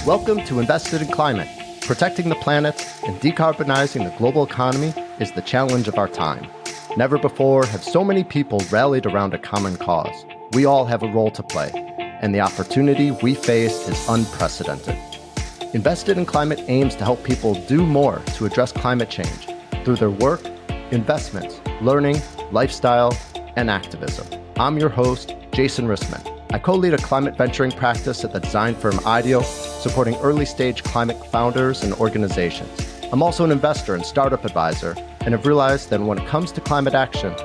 Welcome to Invested in Climate. Protecting the planet and decarbonizing the global economy is the challenge of our time. Never before have so many people rallied around a common cause. We all have a role to play, and the opportunity we face is unprecedented. Invested in Climate aims to help people do more to address climate change through their work, investments, learning, lifestyle, and activism. I'm your host, Jason Rissman. I co-lead a climate venturing practice at the design firm IDEO, supporting early-stage climate founders and organizations. I'm also an investor and startup advisor, and have realized that when it comes to climate action,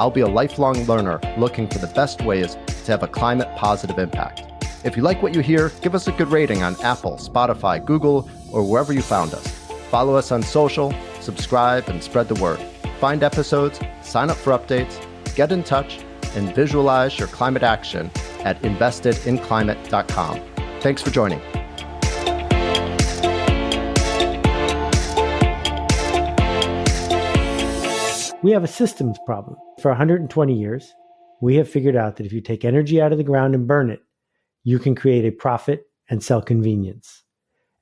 I'll be a lifelong learner looking for the best ways to have a climate-positive impact. If you like what you hear, give us a good rating on Apple, Spotify, Google, or wherever you found us. Follow us on social, subscribe, and spread the word. Find episodes, sign up for updates, get in touch, and visualize your climate action at investedinclimate.com. Thanks for joining. We have a systems problem. For 120 years, we have figured out that if you take energy out of the ground and burn it, you can create a profit and sell convenience.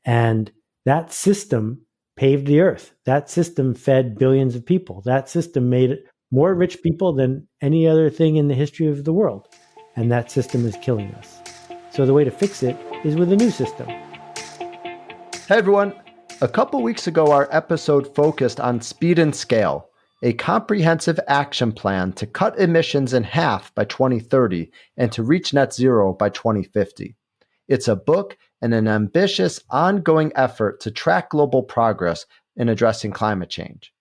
And that system paved the earth. That system fed billions of people. That system made more rich people than any other thing in the history of the world. And that system is killing us. So the way to fix it is with a new system. Hey everyone. A couple weeks ago, our episode focused on Speed and Scale, a comprehensive action plan to cut emissions in half by 2030 and to reach net zero by 2050. It's a book and an ambitious ongoing effort to track global progress in addressing climate change.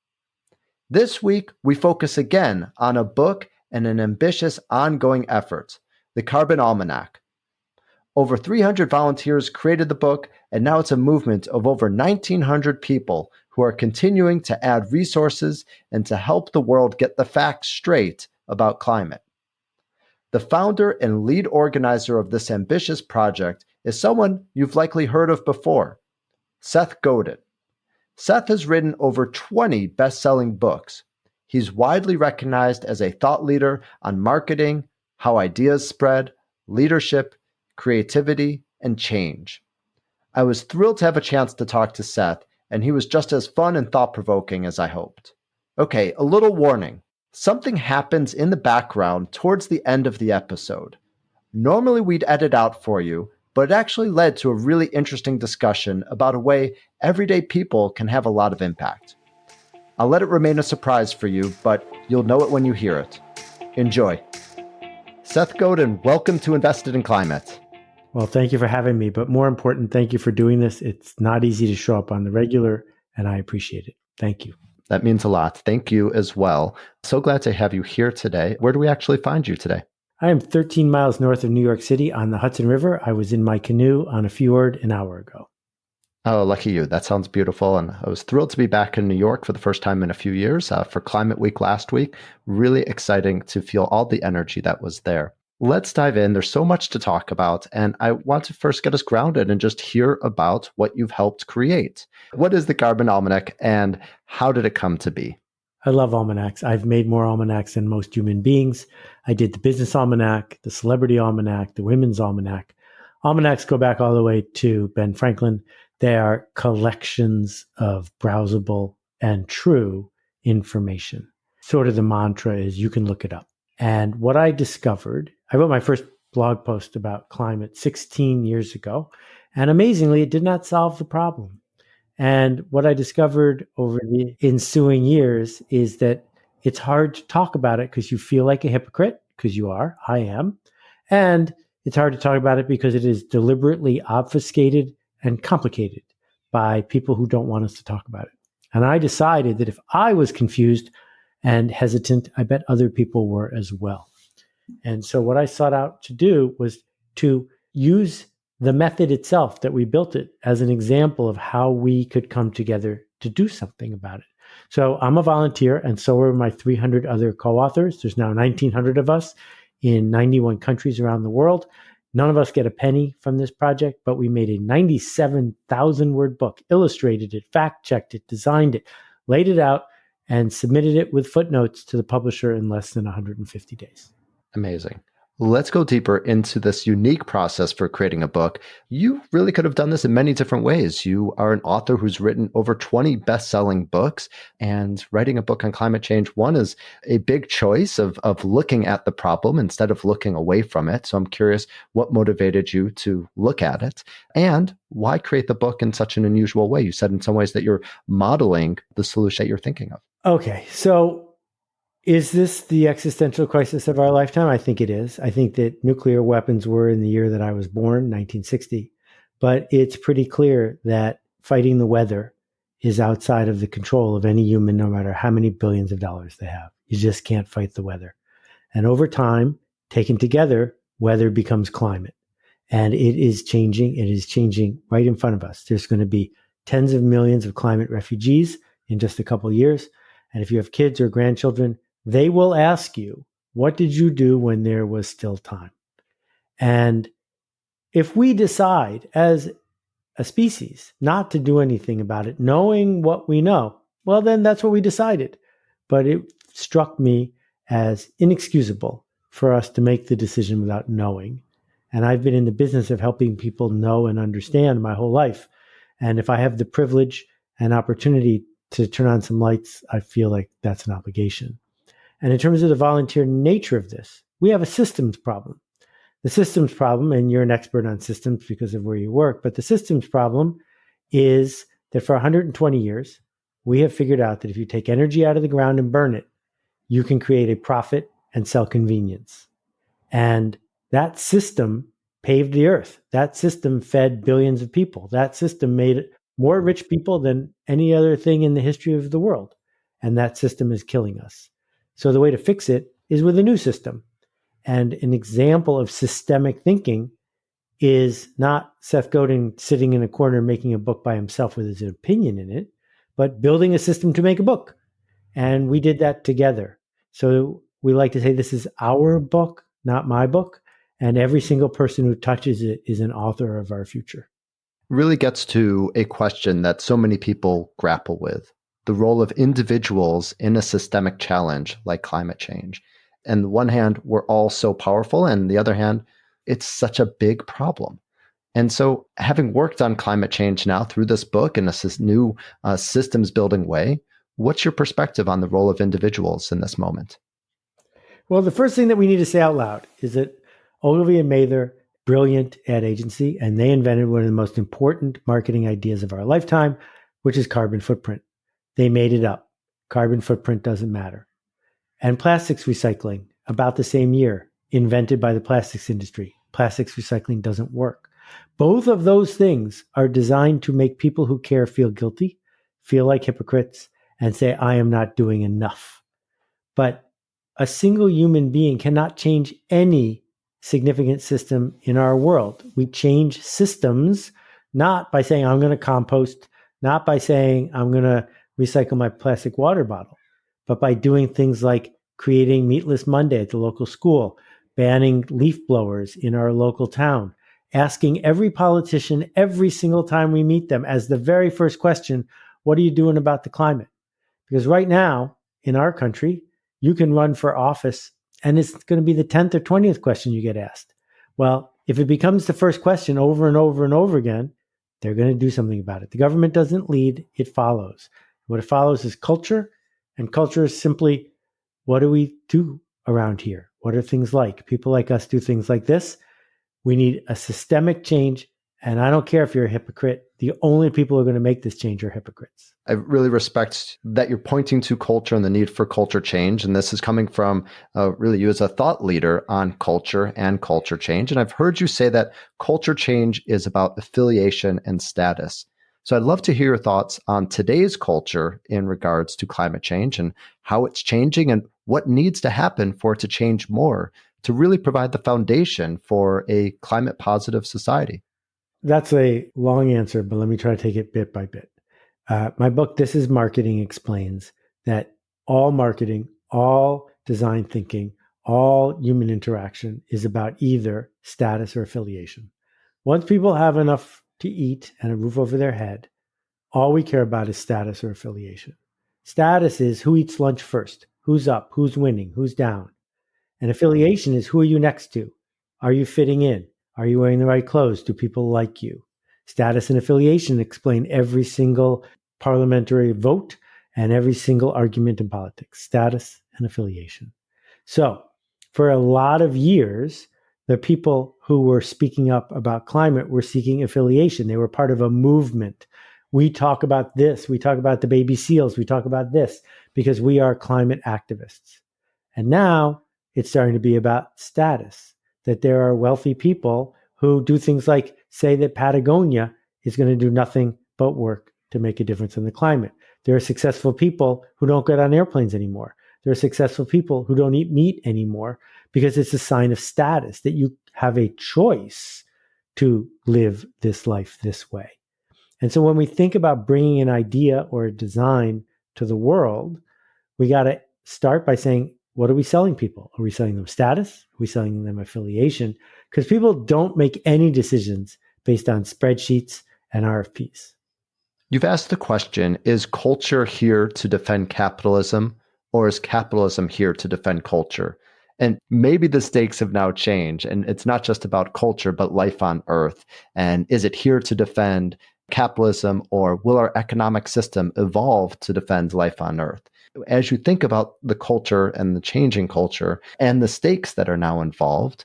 This week, we focus again on a book and an ambitious ongoing effort, the Carbon Almanac. Over 300 volunteers created the book, and now it's a movement of over 1,900 people who are continuing to add resources and to help the world get the facts straight about climate. The founder and lead organizer of this ambitious project is someone you've likely heard of before, Seth Godin. Seth has written over 20 best-selling books. He's widely recognized as a thought leader on marketing, how ideas spread, leadership, creativity, and change. I was thrilled to have a chance to talk to Seth, and he was just as fun and thought-provoking as I hoped. Okay, a little warning. Something happens in the background towards the end of the episode. Normally we'd edit out for you, but it actually led to a really interesting discussion about a way everyday people can have a lot of impact. I'll let it remain a surprise for you, but you'll know it when you hear it. Enjoy. Seth Godin, welcome to Invested in Climate. Well, thank you for having me, but more important, thank you for doing this. It's not easy to show up on the regular, and I appreciate it. Thank you. That means a lot. Thank you as well. So glad to have you here today. Where do we actually find you today? I am 13 miles north of New York City on the Hudson River. I was in my canoe on a fjord an hour ago. Oh, lucky you. That sounds beautiful. And I was thrilled to be back in New York for the first time in a few years for Climate Week last week. Really exciting to feel all the energy that was there. Let's dive in. There's so much to talk about. And I want to first get us grounded and just hear about what you've helped create. What is the Carbon Almanac and how did it come to be? I love almanacs. I've made more almanacs than most human beings. I did the Business Almanac, the Celebrity Almanac, the Women's Almanac. Almanacs go back all the way to Ben Franklin. They are collections of browsable and true information. Sort of the mantra is you can look it up. And what I discovered, I wrote my first blog post about climate 16 years ago, and amazingly, it did not solve the problem. And what I discovered over the ensuing years is that it's hard to talk about it because you feel like a hypocrite, because you are, I am. And it's hard to talk about it because it is deliberately obfuscated and complicated by people who don't want us to talk about it. And I decided that if I was confused and hesitant, I bet other people were as well. And so what I sought out to do was to use the method itself that we built it as an example of how we could come together to do something about it. So I'm a volunteer, and so are my 300 other co-authors. There's now 1,900 of us in 91 countries around the world. None of us get a penny from this project, but we made a 97,000-word book, illustrated it, fact-checked it, designed it, laid it out, and submitted it with footnotes to the publisher in less than 150 days. Amazing. Let's go deeper into this unique process for creating a book. You really could have done this in many different ways. You are an author who's written over 20 best-selling books, and writing a book on climate change, one, is a big choice of looking at the problem instead of looking away from it. So I'm curious what motivated you to look at it, and why create the book in such an unusual way? You said in some ways that you're modeling the solution that you're thinking of. Okay, so is this the existential crisis of our lifetime? I think it is. I think that nuclear weapons were in the year that I was born, 1960. But it's pretty clear that fighting the weather is outside of the control of any human, no matter how many billions of dollars they have. You just can't fight the weather. And over time, taken together, weather becomes climate. And it is changing. It is changing right in front of us. There's going to be tens of millions of climate refugees in just a couple of years. And if you have kids or grandchildren, they will ask you, what did you do when there was still time? And if we decide as a species not to do anything about it, knowing what we know, well, then that's what we decided. But it struck me as inexcusable for us to make the decision without knowing. And I've been in the business of helping people know and understand my whole life. And if I have the privilege and opportunity to turn on some lights, I feel like that's an obligation. And in terms of the volunteer nature of this, we have a systems problem. The systems problem, and you're an expert on systems because of where you work, but the systems problem is that for 120 years, we have figured out that if you take energy out of the ground and burn it, you can create a profit and sell convenience. And that system paved the earth. That system fed billions of people. That system made more rich people than any other thing in the history of the world. And that system is killing us. So the way to fix it is with a new system. And an example of systemic thinking is not Seth Godin sitting in a corner making a book by himself with his opinion in it, but building a system to make a book. And we did that together. So we like to say this is our book, not my book. And every single person who touches it is an author of our future. Really gets to a question that so many people grapple with: the role of individuals in a systemic challenge like climate change. And on one hand, we're all so powerful, and on the other hand, it's such a big problem. And so, having worked on climate change now through this book in a new systems building way, what's your perspective on the role of individuals in this moment? Well, the first thing that we need to say out loud is that Ogilvy and Mather, brilliant ad agency, and they invented one of the most important marketing ideas of our lifetime, which is carbon footprint. They made it up. Carbon footprint doesn't matter. And plastics recycling, about the same year, invented by the plastics industry. Plastics recycling doesn't work. Both of those things are designed to make people who care feel guilty, feel like hypocrites, and say, I am not doing enough. But a single human being cannot change any significant system in our world. We change systems not by saying, I'm going to compost, not by saying, I'm going to recycle my plastic water bottle, but by doing things like creating Meatless Monday at the local school, banning leaf blowers in our local town, asking every politician every single time we meet them as the very first question, what are you doing about the climate? Because right now in our country, you can run for office and it's going to be the 10th or 20th question you get asked. Well, if it becomes the first question over and over and over again, they're going to do something about it. The government doesn't lead, it follows. What it follows is culture, and culture is simply, what do we do around here? What are things like? People like us do things like this. We need a systemic change, and I don't care if you're a hypocrite. The only people who are going to make this change are hypocrites. I really respect that you're pointing to culture and the need for culture change. And this is coming from really you as a thought leader on culture and culture change. And I've heard you say that culture change is about affiliation and status. So I'd love to hear your thoughts on today's culture in regards to climate change and how it's changing and what needs to happen for it to change more to really provide the foundation for a climate positive society. That's a long answer, but let me try to take it bit by bit. My book, This is Marketing, explains that all marketing, all design thinking, all human interaction is about either status or affiliation. Once people have enough to eat and a roof over their head, all we care about is status or affiliation. Status is who eats lunch first, who's up, who's winning, who's down. And affiliation is, who are you next to? Are you fitting in? Are you wearing the right clothes? Do people like you? Status and affiliation explain every single parliamentary vote and every single argument in politics. Status and affiliation. So for a lot of years, the people who were speaking up about climate were seeking affiliation. They were part of a movement. We talk about this. We talk about the baby seals. We talk about this because we are climate activists. And now it's starting to be about status, that there are wealthy people who do things like say that Patagonia is going to do nothing but work to make a difference in the climate. There are successful people who don't get on airplanes anymore. There are successful people who don't eat meat anymore because it's a sign of status that you have a choice to live this life this way. And so when we think about bringing an idea or a design to the world, we got to start by saying, what are we selling people? Are we selling them status? Are we selling them affiliation? Because people don't make any decisions based on spreadsheets and RFPs. You've asked the question, is culture here to defend capitalism, or is capitalism here to defend culture? And maybe the stakes have now changed, and it's not just about culture, but life on Earth. And is it here to defend capitalism, or will our economic system evolve to defend life on Earth? As you think about the culture and the changing culture and the stakes that are now involved,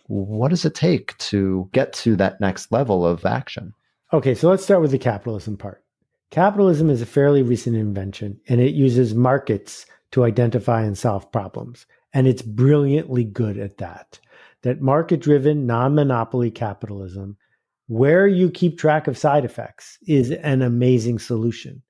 what does it take to get to that next level of action? Okay, so let's start with the capitalism part. Capitalism is a fairly recent invention, and it uses markets to identify and solve problems. And it's brilliantly good at that. That market-driven, non-monopoly capitalism, where you keep track of side effects, is an amazing solution.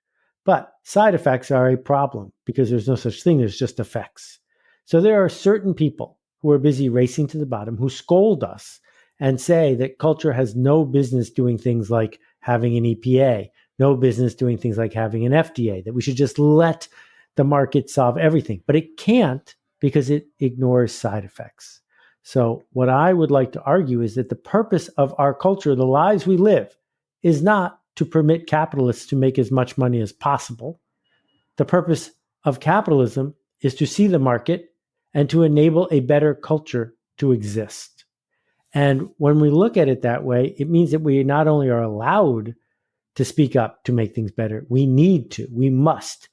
But side effects are a problem because there's no such thing, there's just effects. So there are certain people who are busy racing to the bottom who scold us and say that culture has no business doing things like having an EPA, no business doing things like having an FDA, that we should just let the market solve everything. But it can't because it ignores side effects. So what I would like to argue is that the purpose of our culture, the lives we live, is not to permit capitalists to make as much money as possible. The purpose of capitalism is to see the market and to enable a better culture to exist. And when we look at it that way, it means that we not only are allowed to speak up to make things better, we need to, we must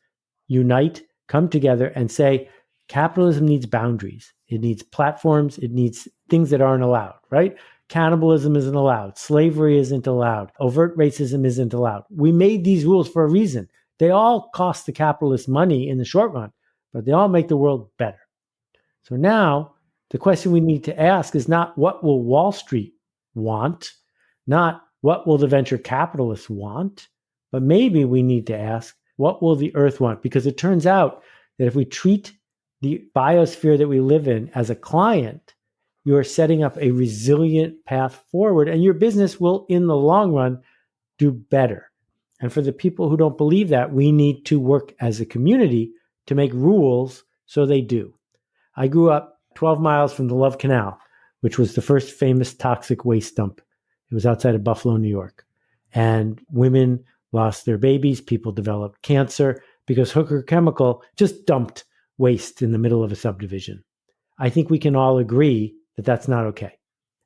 unite, come together and say, capitalism needs boundaries. It needs platforms. It needs things that aren't allowed, right? Cannibalism isn't allowed. Slavery isn't allowed. Overt racism isn't allowed. We made these rules for a reason. They all cost the capitalists money in the short run, but they all make the world better. So now the question we need to ask is not what will Wall Street want, not what will the venture capitalists want, but maybe we need to ask, what will the earth want? Because it turns out that if we treat the biosphere that we live in as a client, you are setting up a resilient path forward, and your business will, in the long run, do better. And for the people who don't believe that, we need to work as a community to make rules so they do. I grew up 12 miles from the Love Canal, which was the first famous toxic waste dump. It was outside of Buffalo, New York. And women lost their babies. People developed cancer because Hooker Chemical just dumped waste in the middle of a subdivision. I think we can all agree that that's not okay.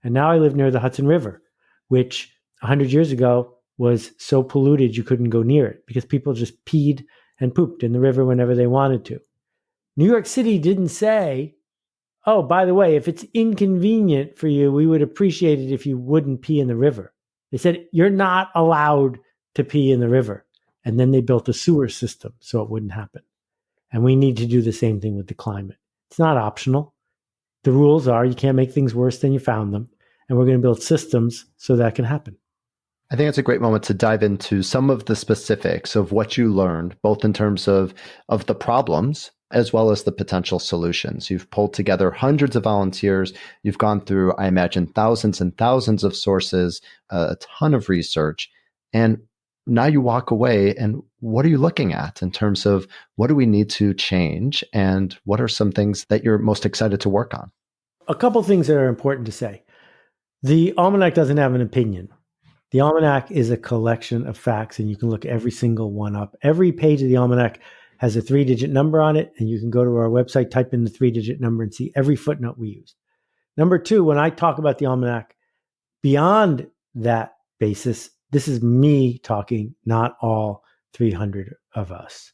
And now I live near the Hudson River, which 100 years ago was so polluted you couldn't go near it because people just peed and pooped in the river whenever they wanted to. New York City didn't say, oh, by the way, if it's inconvenient for you, we would appreciate it if you wouldn't pee in the river. They said, you're not allowed to pee in the river. And then they built a sewer system so it wouldn't happen. And we need to do the same thing with the climate. It's not optional. The rules are you can't make things worse than you found them. And we're going to build systems so that can happen. I think it's a great moment to dive into some of the specifics of what you learned, both in terms of the problems as well as the potential solutions. You've pulled together hundreds of volunteers. You've gone through, I imagine, thousands and thousands of sources, a ton of research. And now you walk away, and what are you looking at in terms of what do we need to change? And what are some things that you're most excited to work on? A couple things that are important to say. The Almanac doesn't have an opinion. The Almanac is a collection of facts, and you can look every single one up. Every page of the Almanac has a 3-digit number on it, and you can go to our website, type in the 3-digit number, and see every footnote we use. Number two, when I talk about the almanac, beyond that basis, this is me talking, not all 300 of us.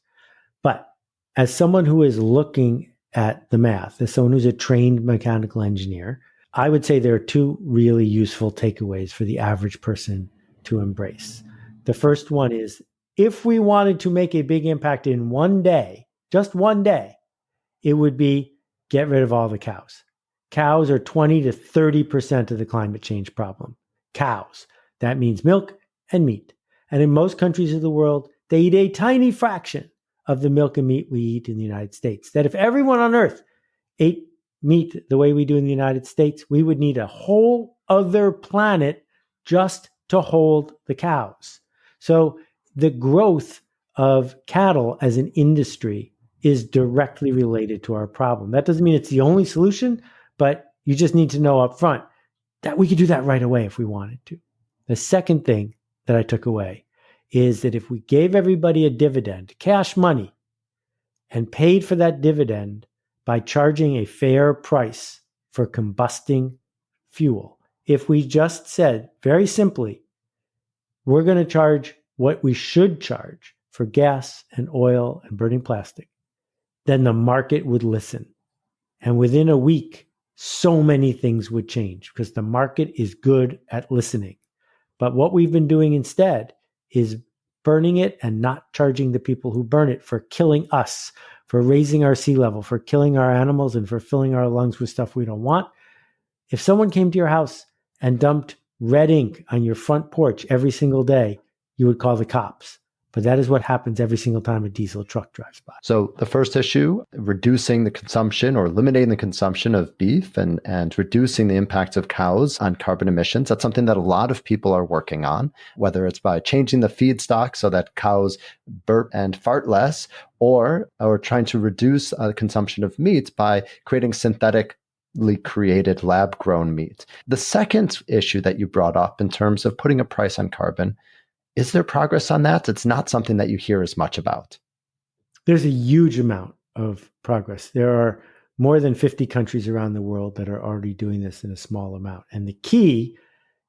But as someone who is looking at the math, as someone who's a trained mechanical engineer, I would say there are two really useful takeaways for the average person to embrace. The first one is, if we wanted to make a big impact in one day, just one day, it would be get rid of all the cows. Cows are 20 to 30% of the climate change problem. Cows. That means milk and meat. And in most countries of the world, they eat a tiny fraction of the milk and meat we eat in the United States. That if everyone on earth ate meat the way we do in the United States, we would need a whole other planet just to hold the cows. So the growth of cattle as an industry is directly related to our problem. That doesn't mean it's the only solution, but you just need to know up front that we could do that right away if we wanted to. The second thing that I took away is that if we gave everybody a dividend, cash money, and paid for that dividend by charging a fair price for combusting fuel, if we just said very simply, we're going to charge what we should charge for gas and oil and burning plastic, then the market would listen. And within a week, so many things would change because the market is good at listening. But what we've been doing instead is burning it and not charging the people who burn it for killing us, for raising our sea level, for killing our animals, and for filling our lungs with stuff we don't want. If someone came to your house and dumped red ink on your front porch every single day, you would call the cops. But that is what happens every single time a diesel truck drives by. So the first issue, reducing the consumption or eliminating the consumption of beef and reducing the impact of cows on carbon emissions. That's something that a lot of people are working on, whether it's by changing the feedstock so that cows burp and fart less, or trying to reduce the consumption of meat by creating synthetically created lab-grown meat. The second issue that you brought up in terms of putting a price on carbon, is there progress on that? It's not something that you hear as much about. There's a huge amount of progress. There are more than 50 countries around the world that are already doing this in a small amount. And the key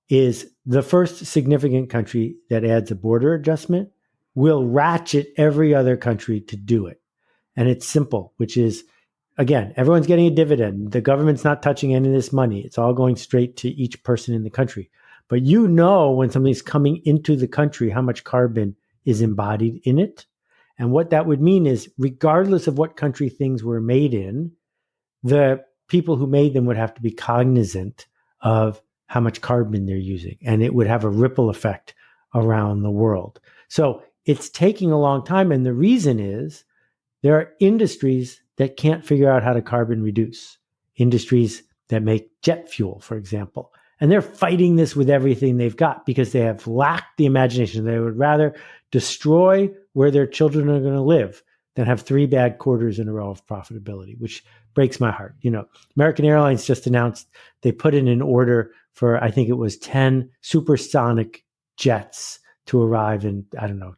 is the first significant country that adds a border adjustment will ratchet every other country to do it. And it's simple, which is, again, everyone's getting a dividend. The government's not touching any of this money. It's all going straight to each person in the country. But you know when something's coming into the country, how much carbon is embodied in it. And what that would mean is, regardless of what country things were made in, the people who made them would have to be cognizant of how much carbon they're using. And it would have a ripple effect around the world. So it's taking a long time. And the reason is there are industries that can't figure out how to carbon reduce. Industries that make jet fuel, for example. And they're fighting this with everything they've got because they have lacked the imagination. They would rather destroy where their children are going to live than have 3 bad quarters in a row of profitability, which breaks my heart. You know, American Airlines just announced they put in an order for, I think it was 10 supersonic jets to arrive in,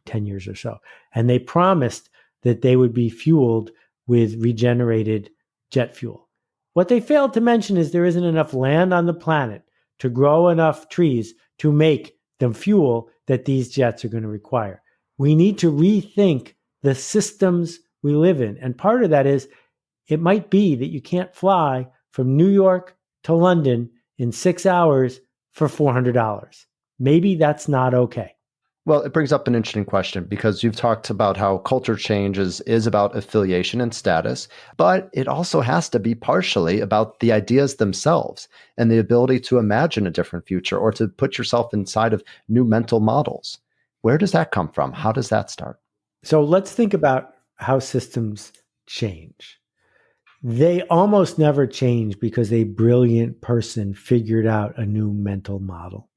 10 years or so. And they promised that they would be fueled with regenerated jet fuel. What they failed to mention is there isn't enough land on the planet to grow enough trees to make the fuel that these jets are going to require. We need to rethink the systems we live in. And part of that is it might be that you can't fly from New York to London in 6 hours for $400. Maybe that's not okay. Well, it brings up an interesting question because you've talked about how culture change is about affiliation and status, but it also has to be partially about the ideas themselves and the ability to imagine a different future or to put yourself inside of new mental models. Where does that come from? How does that start? So let's think about how systems change. They almost never change because a brilliant person figured out a new mental model.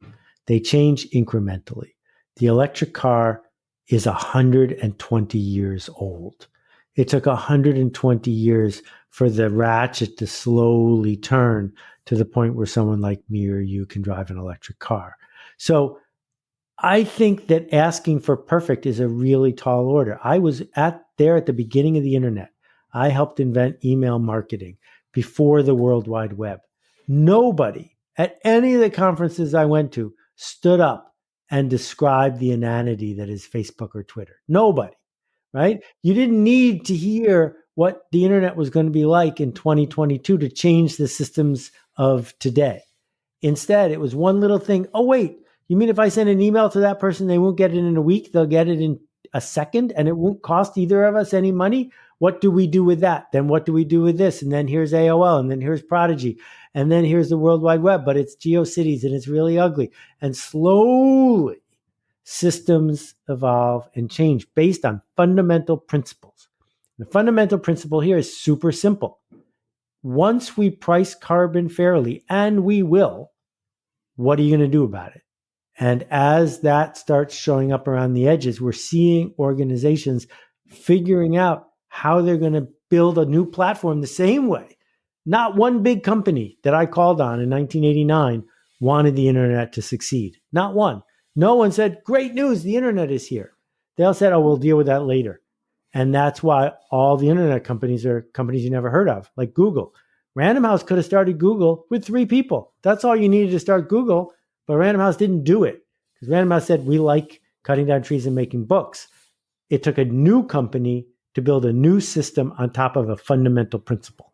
They change incrementally. The electric car is 120 years old. It took 120 years for the ratchet to slowly turn to the point where someone like me or you can drive an electric car. So I think that asking for perfect is a really tall order. I was at there at the beginning of the internet. I helped invent email marketing before the World Wide Web. Nobody at any of the conferences I went to stood up and described the inanity that is Facebook or Twitter. Nobody, right? You didn't need to hear what the internet was going to be like in 2022 to change the systems of today. Instead, it was one little thing. Oh, wait, you mean if I send an email to that person, they won't get it in a week, they'll get it in a second, and it won't cost either of us any money? What do we do with that? Then what do we do with this? And then here's AOL, and then here's Prodigy, and then here's the World Wide Web, but it's GeoCities, and it's really ugly. And slowly, systems evolve and change based on fundamental principles. The fundamental principle here is super simple. Once we price carbon fairly, and we will, what are you going to do about it? And as that starts showing up around the edges, we're seeing organizations figuring out how they're going to build a new platform the same way. Not one big company that I called on in 1989 wanted the internet to succeed. Not one. No one said, great news, the internet is here. They all said, oh, we'll deal with that later. And that's why all the internet companies are companies you never heard of, like Google. Random House could have started Google with 3 people. That's all you needed to start Google. But Random House didn't do it because Random House said, we like cutting down trees and making books. It took a new company to build a new system on top of a fundamental principle.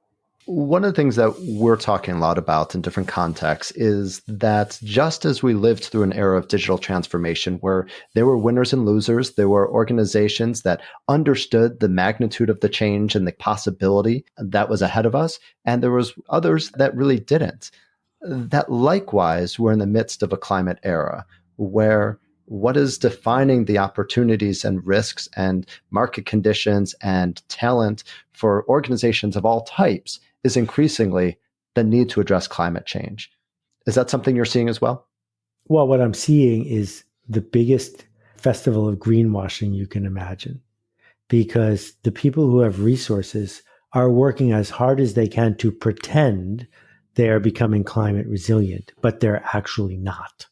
One of the things that we're talking a lot about in different contexts is that just as we lived through an era of digital transformation where there were winners and losers, there were organizations that understood the magnitude of the change and the possibility that was ahead of us, and there was others that really didn't. That likewise, we're in the midst of a climate era where what is defining the opportunities and risks and market conditions and talent for organizations of all types is increasingly the need to address climate change. Is that something you're seeing as well? Well, what I'm seeing is the biggest festival of greenwashing you can imagine, because the people who have resources are working as hard as they can to pretend they are becoming climate resilient, but they're actually not.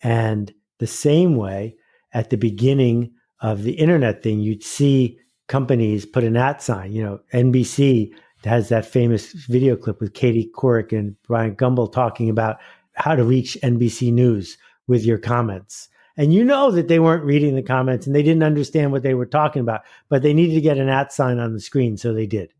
And the same way, at the beginning of the internet thing, you'd see companies put an @ sign. NBC has that famous video clip with Katie Couric and Brian Gumbel talking about how to reach NBC News with your comments. And you know that they weren't reading the comments and they didn't understand what they were talking about, but they needed to get an @ sign on the screen, so they did.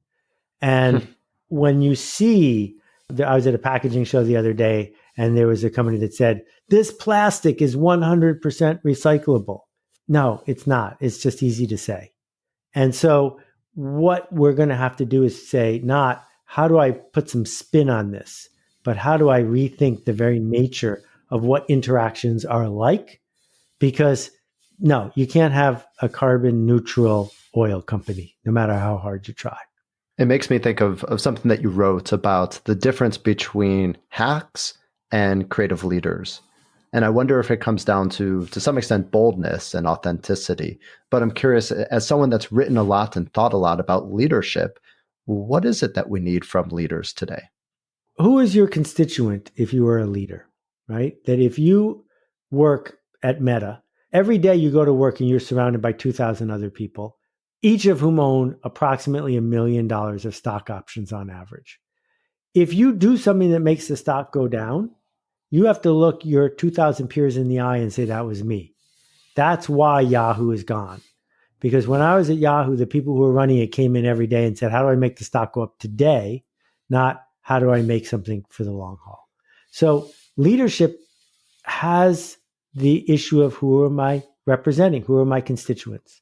And when you see, I was at a packaging show the other day, and there was a company that said, this plastic is 100% recyclable. No, it's not. It's just easy to say. And so what we're going to have to do is say, not how do I put some spin on this, but how do I rethink the very nature of what interactions are like? Because no, you can't have a carbon neutral oil company, no matter how hard you try. It makes me think of something that you wrote about the difference between hacks and creative leaders. And I wonder if it comes down to some extent, boldness and authenticity. But I'm curious, as someone that's written a lot and thought a lot about leadership, what is it that we need from leaders today? Who is your constituent if you are a leader, right? That if you work at Meta, every day you go to work and you're surrounded by 2,000 other people, each of whom own approximately $1 million of stock options on average. If you do something that makes the stock go down, you have to look your 2,000 peers in the eye and say, that was me. That's why Yahoo is gone. Because when I was at Yahoo, the people who were running it came in every day and said, how do I make the stock go up today? Not how do I make something for the long haul? So leadership has the issue of who am I representing? Who are my constituents?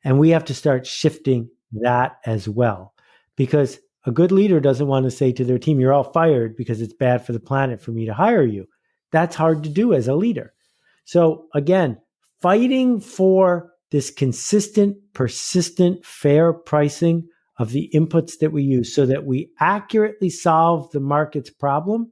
And we have to start shifting that as well. Because a good leader doesn't want to say to their team, you're all fired because it's bad for the planet for me to hire you. That's hard to do as a leader. So again, fighting for this consistent, persistent, fair pricing of the inputs that we use so that we accurately solve the market's problem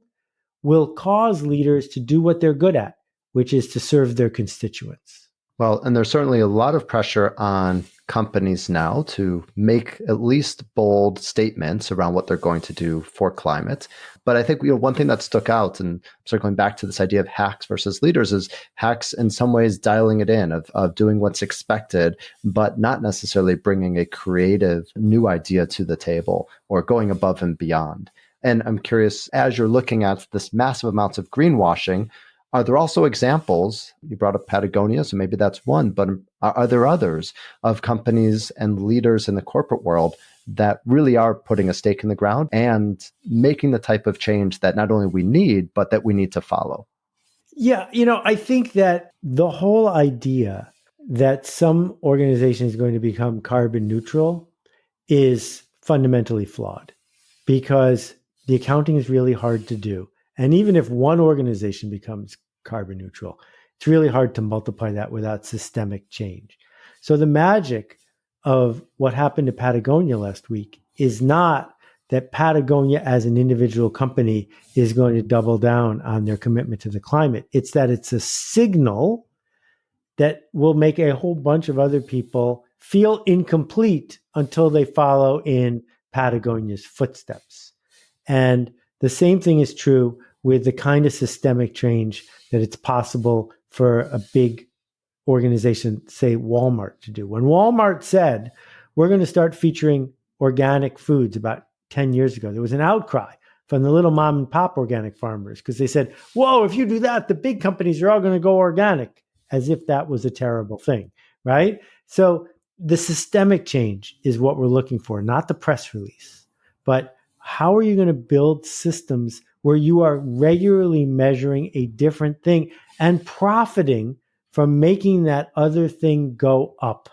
will cause leaders to do what they're good at, which is to serve their constituents. Well, and there's certainly a lot of pressure on companies now to make at least bold statements around what they're going to do for climate. But I think one thing that stuck out, and circling back to this idea of hacks versus leaders, is hacks in some ways dialing it in, of doing what's expected, but not necessarily bringing a creative new idea to the table or going above and beyond. And I'm curious, as you're looking at this massive amounts of greenwashing, are there also examples? You brought up Patagonia, so maybe that's one, but are there others of companies and leaders in the corporate world that really are putting a stake in the ground and making the type of change that not only we need, but that we need to follow? Yeah, I think that the whole idea that some organization is going to become carbon neutral is fundamentally flawed, because the accounting is really hard to do. And even if one organization becomes carbon neutral, it's really hard to multiply that without systemic change. So the magic of what happened to Patagonia last week is not that Patagonia as an individual company is going to double down on their commitment to the climate. It's that it's a signal that will make a whole bunch of other people feel incomplete until they follow in Patagonia's footsteps. And the same thing is true with the kind of systemic change that it's possible for a big organization, say Walmart, to do. When Walmart said, we're going to start featuring organic foods about 10 years ago, there was an outcry from the little mom and pop organic farmers because they said, whoa, if you do that, the big companies are all going to go organic, as if that was a terrible thing, right? So the systemic change is what we're looking for, not the press release. But how are you going to build systems where you are regularly measuring a different thing and profiting from making that other thing go up?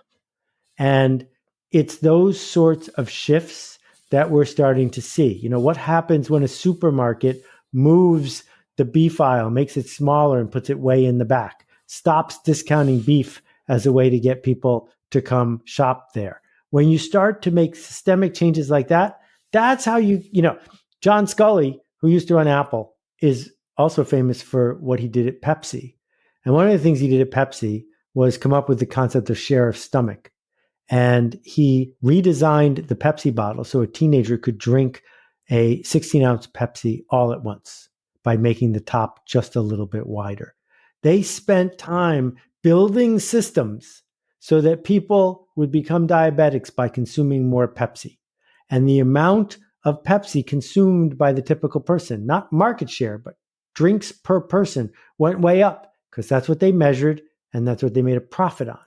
And it's those sorts of shifts that we're starting to see. What happens when a supermarket moves the beef aisle, makes it smaller and puts it way in the back, stops discounting beef as a way to get people to come shop there? When you start to make systemic changes like that, that's how John Scully, who used to run Apple, is also famous for what he did at Pepsi. And one of the things he did at Pepsi was come up with the concept of share of stomach. And he redesigned the Pepsi bottle so a teenager could drink a 16-ounce Pepsi all at once by making the top just a little bit wider. They spent time building systems so that people would become diabetics by consuming more Pepsi. And the amount of Pepsi consumed by the typical person, not market share, but drinks per person, went way up because that's what they measured and that's what they made a profit on.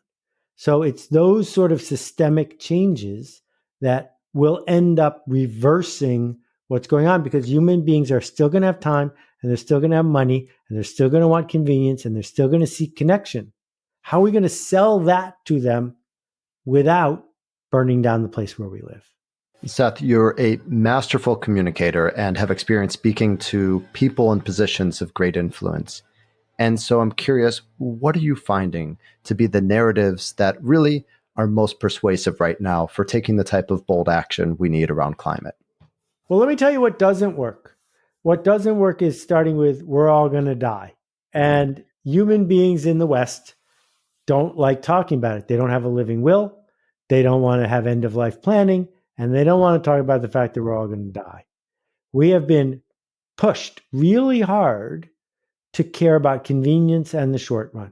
So it's those sort of systemic changes that will end up reversing what's going on, because human beings are still going to have time and they're still going to have money and they're still going to want convenience and they're still going to seek connection. How are we going to sell that to them without burning down the place where we live? Seth, you're a masterful communicator and have experience speaking to people in positions of great influence. And so I'm curious, what are you finding to be the narratives that really are most persuasive right now for taking the type of bold action we need around climate? Well, let me tell you what doesn't work. What doesn't work is starting with, we're all going to die. And human beings in the West don't like talking about it. They don't have a living will. They don't want to have end-of-life planning. And they don't want to talk about the fact that we're all going to die. We have been pushed really hard to care about convenience and the short run.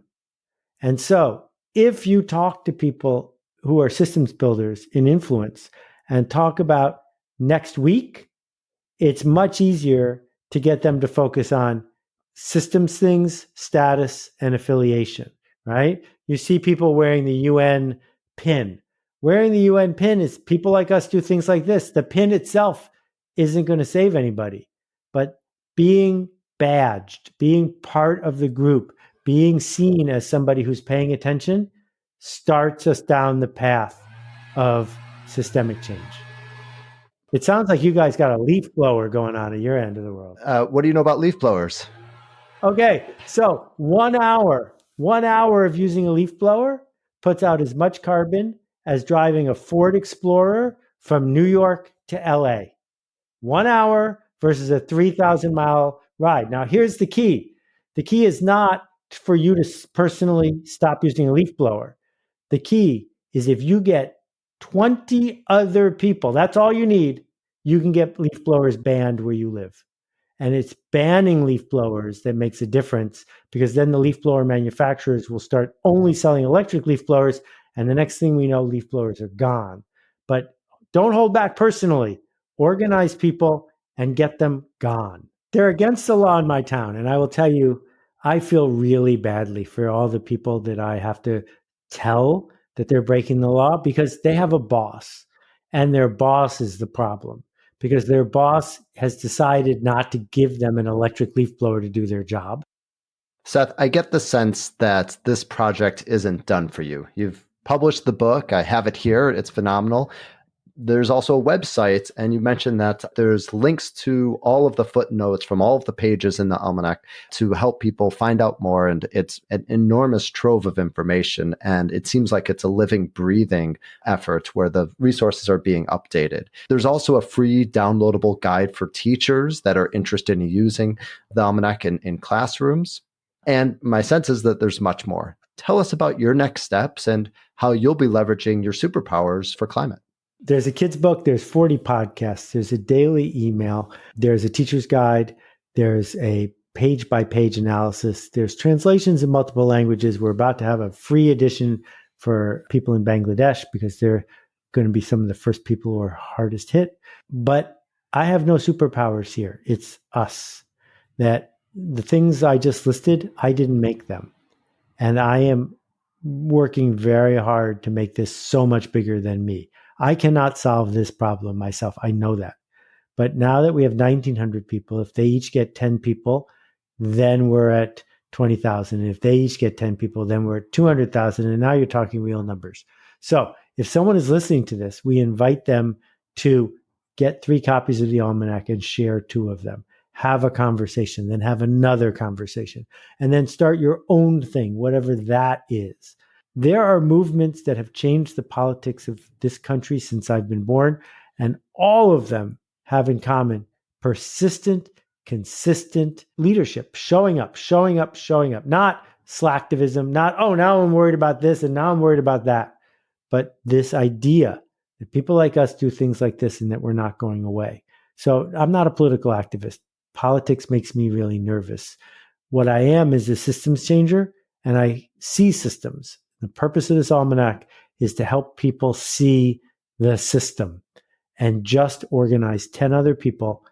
And so if you talk to people who are systems builders in influence and talk about next week, it's much easier to get them to focus on systems things, status, and affiliation, right? You see people wearing the UN pin. Wearing the UN pin is people like us do things like this. The pin itself isn't going to save anybody, but being badged, being part of the group, being seen as somebody who's paying attention starts us down the path of systemic change. It sounds like you guys got a leaf blower going on at your end of the world. What do you know about leaf blowers? Okay, so 1 hour of using a leaf blower puts out as much carbon as driving a Ford Explorer from New York to LA. 1 hour versus a 3,000-mile ride. Now, here's the key. The key is not for you to personally stop using a leaf blower. The key is if you get 20 other people, that's all you need, you can get leaf blowers banned where you live. And it's banning leaf blowers that makes a difference, because then the leaf blower manufacturers will start only selling electric leaf blowers. And the next thing we know, leaf blowers are gone. But don't hold back personally. Organize people and get them gone. They're against the law in my town. And I will tell you, I feel really badly for all the people that I have to tell that they're breaking the law, because they have a boss, and their boss is the problem. Because their boss has decided not to give them an electric leaf blower to do their job. Seth, I get the sense that this project isn't done for you. You've published the book. I have it here. It's phenomenal. There's also a website, and you mentioned that there's links to all of the footnotes from all of the pages in the almanac to help people find out more. And it's an enormous trove of information. And it seems like it's a living, breathing effort where the resources are being updated. There's also a free downloadable guide for teachers that are interested in using the almanac in classrooms. And my sense is that there's much more. Tell us about your next steps and how you'll be leveraging your superpowers for climate. There's a kid's book, there's 40 podcasts, there's a daily email, there's a teacher's guide, there's a page-by-page analysis, there's translations in multiple languages. We're about to have a free edition for people in Bangladesh, because they're going to be some of the first people who are hardest hit. But I have no superpowers here. It's us. That the things I just listed, I didn't make them. And I am working very hard to make this so much bigger than me. I cannot solve this problem myself. I know that. But now that we have 1,900 people, if they each get 10 people, then we're at 20,000. And if they each get 10 people, then we're at 200,000. And now you're talking real numbers. So if someone is listening to this, we invite them to get 3 copies of the almanac and share 2 of them. Have a conversation, then have another conversation, and then start your own thing, whatever that is. There are movements that have changed the politics of this country since I've been born, and all of them have in common persistent, consistent leadership, showing up, not slacktivism, not, oh, now I'm worried about this and now I'm worried about that, but this idea that people like us do things like this and that we're not going away. So I'm not a political activist. Politics makes me really nervous. What I am is a systems changer, and I see systems. The purpose of this almanac is to help people see the system, and just organize 10 other people.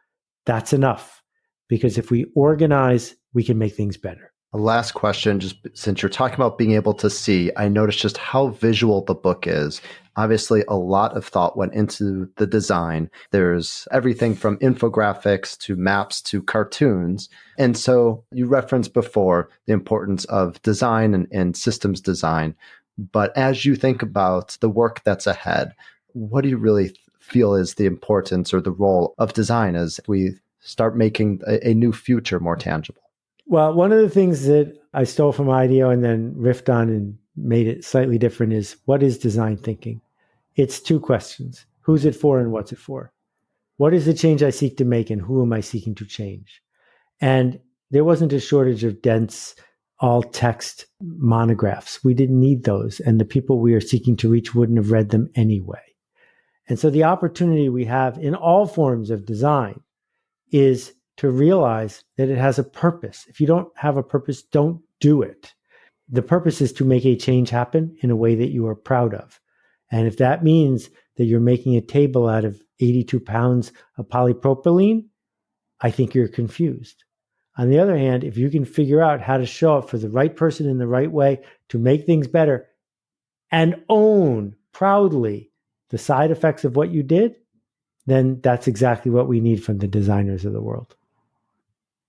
That's enough, because if we organize, we can make things better. A last question, just since you're talking about being able to see, I noticed just how visual the book is. Obviously, a lot of thought went into the design. There's everything from infographics to maps to cartoons. And so you referenced before the importance of design and systems design. But as you think about the work that's ahead, what do you really feel is the importance or the role of design as we start making a new future more tangible? Well, one of the things that I stole from IDEO and then riffed on and made it slightly different is, what is design thinking? It's 2 questions. Who's it for and what's it for? What is the change I seek to make and who am I seeking to change? And there wasn't a shortage of dense, all text monographs. We didn't need those. And the people we are seeking to reach wouldn't have read them anyway. And so the opportunity we have in all forms of design is to realize that it has a purpose. If you don't have a purpose, don't do it. The purpose is to make a change happen in a way that you are proud of. And if that means that you're making a table out of 82 pounds of polypropylene, I think you're confused. On the other hand, if you can figure out how to show up for the right person in the right way to make things better and own proudly the side effects of what you did, then that's exactly what we need from the designers of the world.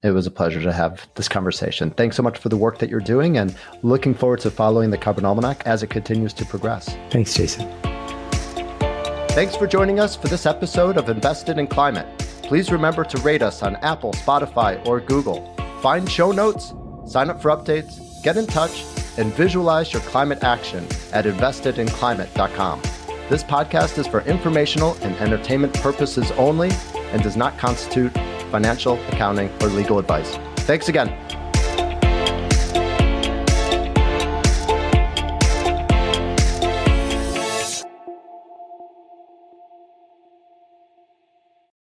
It was a pleasure to have this conversation. Thanks so much for the work that you're doing, and looking forward to following the Carbon Almanac as it continues to progress. Thanks, Jason. Thanks for joining us for this episode of Invested in Climate. Please remember to rate us on Apple, Spotify, or Google. Find show notes, sign up for updates, get in touch, and visualize your climate action at investedinclimate.com. This podcast is for informational and entertainment purposes only and does not constitute financial, accounting, or legal advice. Thanks again.